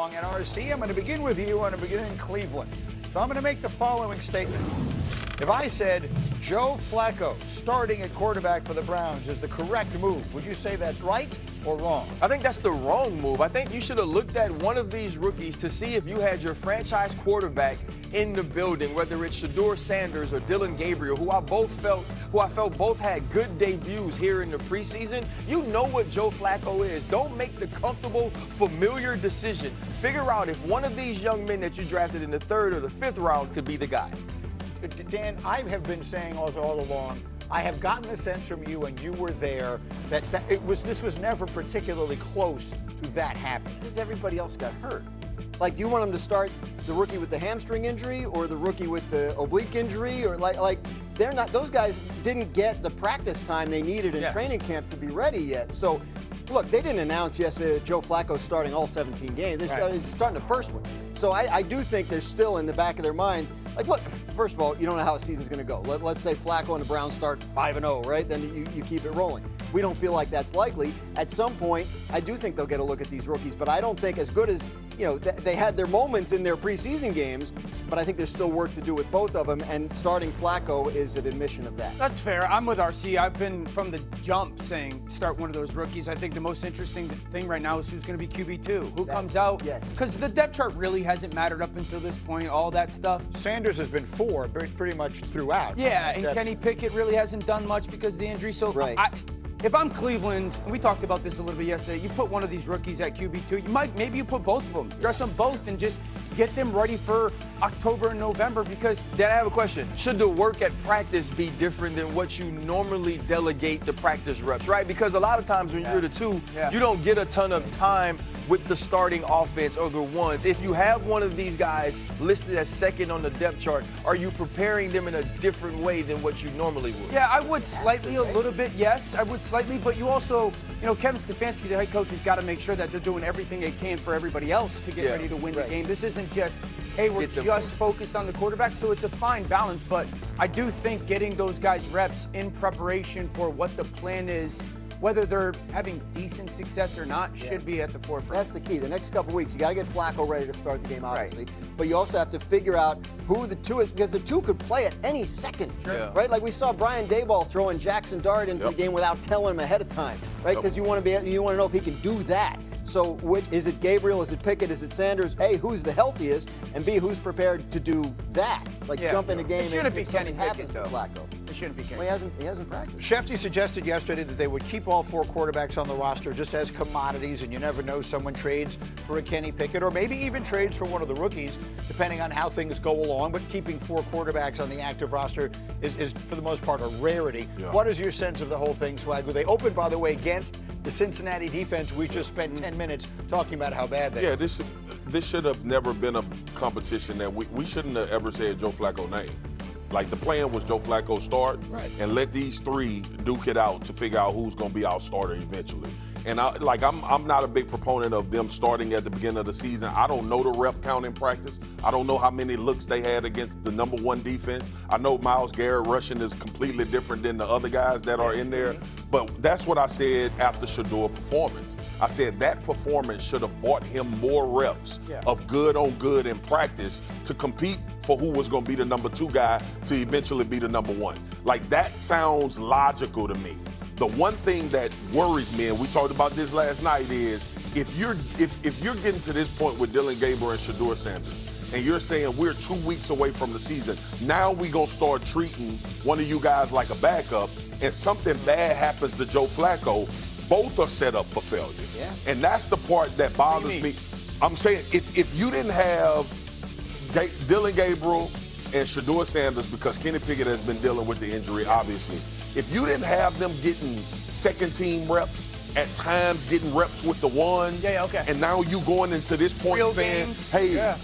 At RC, I'm going to begin with you. I'm going to begin in Cleveland. So I'm going to make the following statement. If I said Joe Flacco starting at quarterback for the Browns is the correct move, would you say that's right or wrong? I think that's the wrong move. I think you should have looked at one of these rookies to see if you had your franchise quarterback in the building, whether it's Shedeur Sanders or Dillon Gabriel, who I felt both had good debuts here in the preseason. You know what Joe Flacco is. Don't make the comfortable, familiar decision. Figure out if one of these young men that you drafted in the 3rd or the 5th round could be the guy. Dan, I have been saying all along, I have gotten the sense from you, and you were there, that this was never particularly close to that happening. Because everybody else got hurt. Like, do you want him to start the rookie with the hamstring injury or the rookie with the oblique injury? Or like they're not, those guys didn't get the practice time they needed in training camp to be ready yet. So, look, they didn't announce yesterday that Joe Flacco's starting all 17 games. They started starting the first one. So I do think they're still in the back of their minds. Like, look, first of all, you don't know how a season's going to go. Let's say Flacco and the Browns start 5-0, right? Then you keep it rolling. We don't feel like that's likely. At some point, I do think they'll get a look at these rookies, but I don't think as good as, they had their moments in their preseason games, but I think there's still work to do with both of them, and starting Flacco is an admission of that. That's fair. I'm with RC. I've been from the jump saying start one of those rookies. I think the most interesting thing right now is who's going to be QB2, who comes out. Because the depth chart really hasn't mattered up until this point, all that stuff. Sanders has been 4 pretty much throughout. Yeah, and Kenny Pickett really hasn't done much because of the injury. So if I'm Cleveland, and we talked about this a little bit yesterday, you put one of these rookies at QB2, maybe you put both of them, dress them both, and just get them ready for October and November. Because Dan, I have a question. Should the work at practice be different than what you normally delegate the practice reps, right? Because a lot of times when you're the 2, you don't get a ton of time with the starting offense or the ones. If you have one of these guys listed as 2nd on the depth chart, are you preparing them in a different way than what you normally would? Yeah, I would slightly, a little bit, yes. I would slightly, but you also, Kevin Stefanski, the head coach, has got to make sure that they're doing everything they can for everybody else to get ready to win the game. This isn't just, hey, we're just focused on the quarterback, so it's a fine balance, but I do think getting those guys reps in preparation for what the plan is, whether they're having decent success or not, should be at the forefront. That's the key. The next couple weeks, you got to get Flacco ready to start the game, obviously. But you also have to figure out who the 2 is, because the 2 could play at any second, right? Like we saw Brian Daboll throwing Jackson Dart into the game without telling him ahead of time, right? Because you want to know if he can do that. So is it Gabriel, is it Pickett, is it Sanders? A, who's the healthiest, and B, who's prepared to do that? Like jump in a game. It shouldn't be Kenny Pickett, though. Flacco. It shouldn't be Kenny. Well, he hasn't practiced. Shefty suggested yesterday that they would keep all 4 quarterbacks on the roster just as commodities, and you never know, someone trades for a Kenny Pickett or maybe even trades for one of the rookies, depending on how things go along. But keeping 4 quarterbacks on the active roster is for the most part, a rarity. What is your sense of the whole thing, Swagu? They opened, by the way, against the Cincinnati defense. We just spent 10 minutes talking about how bad they are. This should have never been a competition that we shouldn't have ever said Joe Flacco name. Like, the plan was Joe Flacco start and let these 3 duke it out to figure out who's going to be our starter eventually. And I'm not a big proponent of them starting at the beginning of the season. I don't know the rep count in practice. I don't know how many looks they had against the #1 defense. I know Myles Garrett rushing is completely different than the other guys that are in there. But that's what I said after Shedeur's performance. I said that performance should have bought him more reps of good on good in practice to compete for who was going to be the #2 guy to eventually be the #1. Like, that sounds logical to me. The one thing that worries me, and we talked about this last night, is if you're getting to this point with Dillon Gabriel and Shedeur Sanders, and you're saying we're 2 weeks away from the season, now we gonna start treating one of you guys like a backup, and something bad happens to Joe Flacco, both are set up for failure. And that's the part that bothers me. I'm saying if you didn't have Dillon Gabriel and Shedeur Sanders, because Kenny Pickett has been dealing with the injury, obviously. If you didn't have them getting 2nd-team reps, at times getting reps with the ones, and now you going into this point saying, hey,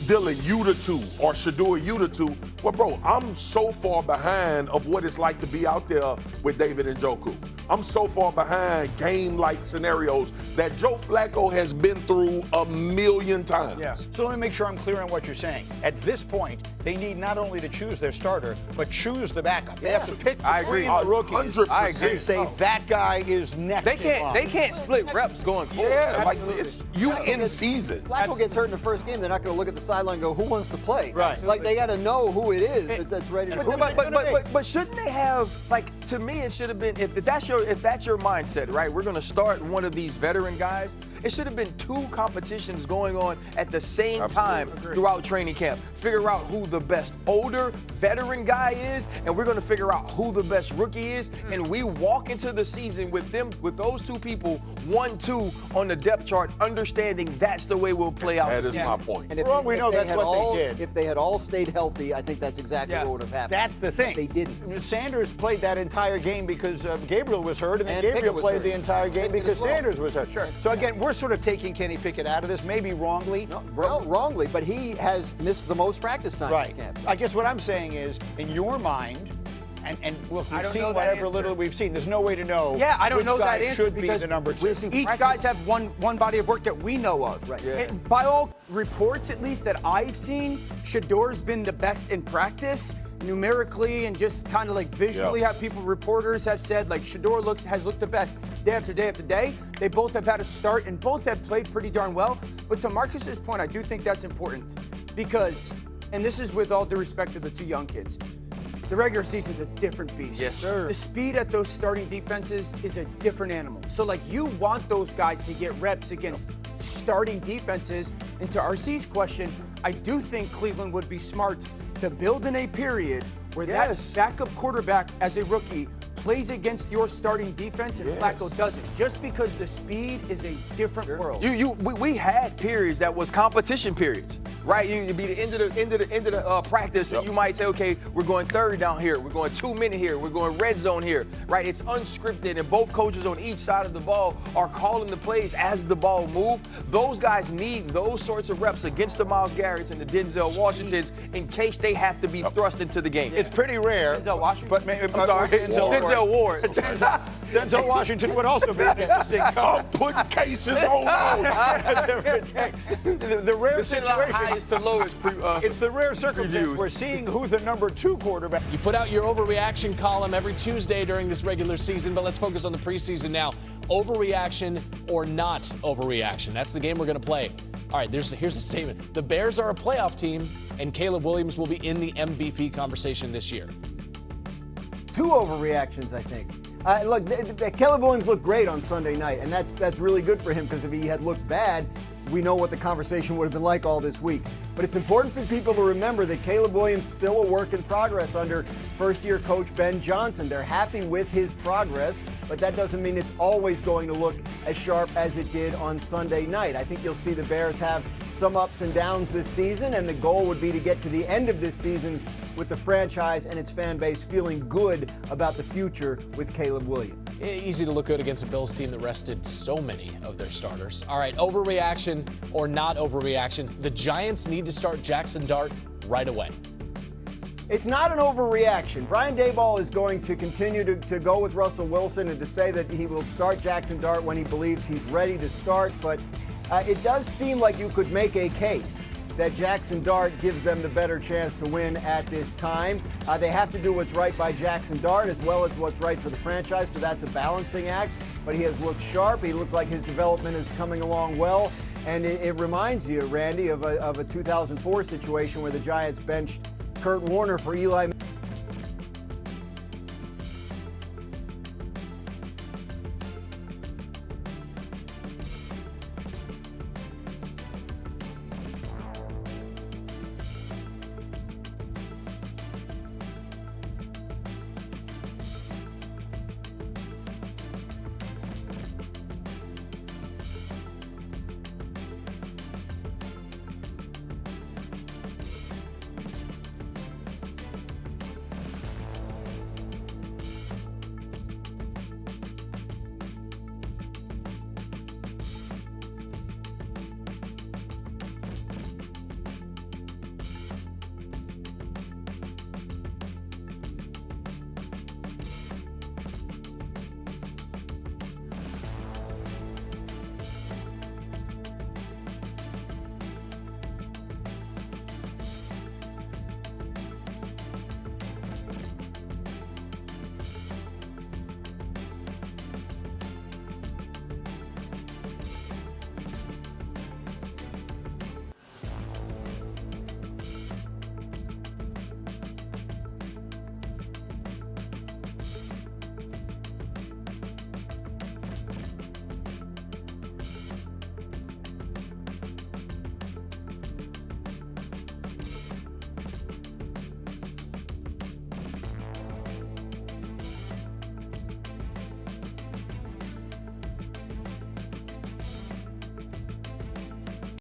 Dillon, you the 2, or Shedeur, you the 2. Well, bro, I'm so far behind of what it's like to be out there with David Njoku. I'm so far behind game-like scenarios that Joe Flacco has been through 1,000,000 times. So let me make sure I'm clear on what you're saying. At this point, they need not only to choose their starter, but choose the backup. They have to pick between the rookies. 100%. And say that guy is next. They can't They can't split reps going forward. Yeah, like it's you in season. Flacco gets hurt in the first game, they're not going to look at the sideline and go, who wants to play? Right. Like, they got to know who it is that's ready to play. But shouldn't they have, like, to me, it should have been, if that's your mindset, right, we're going to start one of these veteran guys, it should have been 2 competitions going on at the same time throughout training camp. Figure out who the best older veteran guy is, and we're going to figure out who the best rookie is, and we walk into the season with those 2 people, 1-2 on the depth chart, understanding that's the way we'll play out. That is my point. And For all we know, that's what they did. If they had all stayed healthy, I think that's exactly what would have happened. That's the thing. But they didn't. Sanders played that entire game because Gabriel was hurt, and then Gabriel Pickett was played hurt. the entire game Pickett because as well. Sanders was hurt. Sure. So again, we're sort of taking Kenny Pickett out of this, maybe wrongly. No, wrongly, but he has missed the most practice time Right. this camp. I guess what I'm saying is, in your mind, and look, I we've don't seen know that whatever answer. little we've seen. There's no way to know. Yeah, I don't which know guy that answer should be because the number 2. each guys have one body of work that we know of. Right. Yeah. And by all reports, at least that I've seen, Shedeur's been the best in practice, numerically and just kind of like visually. How reporters have said, like, Shedeur has looked the best day after day after day. They both have had a start and both have played pretty darn well. But to Marcus's point, I do think that's important because, and this is with all due respect to the 2 young kids, the regular season's a different beast. Yes, sir. The speed at those starting defenses is a different animal. So, like, you want those guys to get reps against starting defenses. And to RC's question, I do think Cleveland would be smart to build in a period where that backup quarterback as a rookie plays against your starting defense and Flacco doesn't, just because the speed is a different world. We had periods that was competition periods, right? You'd be the end of the practice, and you might say, okay, we're going 3rd down here, we're going 2-minute here, we're going red zone here, right? It's unscripted, and both coaches on each side of the ball are calling the plays as the ball moves. Those guys need those sorts of reps against the Myles Garretts and the Denzel Washingtons in case they have to be thrust into the game. It's pretty rare. Denzel Washington? But I'm sorry, Denzel Ward. Denzel Washington would also be an interesting. I'm putting cases on. The rare situation. Highest to lowest. It's the rare circumstance Reviews. we're seeing who the number 2 quarterback. You put out your overreaction column every Tuesday during this regular season, but let's focus on the preseason now. Overreaction or not overreaction? That's the game we're going to play. All right, here's a statement. The Bears are a playoff team, and Caleb Williams will be in the MVP conversation this year. 2 overreactions, I think. Look, Caleb Williams looked great on Sunday night, and that's really good for him because if he had looked bad, we know what the conversation would have been like all this week. But it's important for people to remember that Caleb Williams is still a work in progress under first-year coach Ben Johnson. They're happy with his progress, but that doesn't mean it's always going to look as sharp as it did on Sunday night. I think you'll see the Bears have some ups and downs this season, and the goal would be to get to the end of this season with the franchise and its fan base feeling good about the future with Caleb Williams. Easy to look good against a Bills team that rested so many of their starters. All right, overreaction or not overreaction, the Giants need to start Jackson Dart right away. It's not an overreaction. Brian Daboll is going to continue to go with Russell Wilson and to say that he will start Jackson Dart when he believes he's ready to start, but it does seem like you could make a case that Jackson Dart gives them the better chance to win at this time. They have to do what's right by Jackson Dart as well as what's right for the franchise, so that's a balancing act. But he has looked sharp. He looked like his development is coming along well. And it reminds you, Randy, of a 2004 situation where the Giants benched Kurt Warner for Eli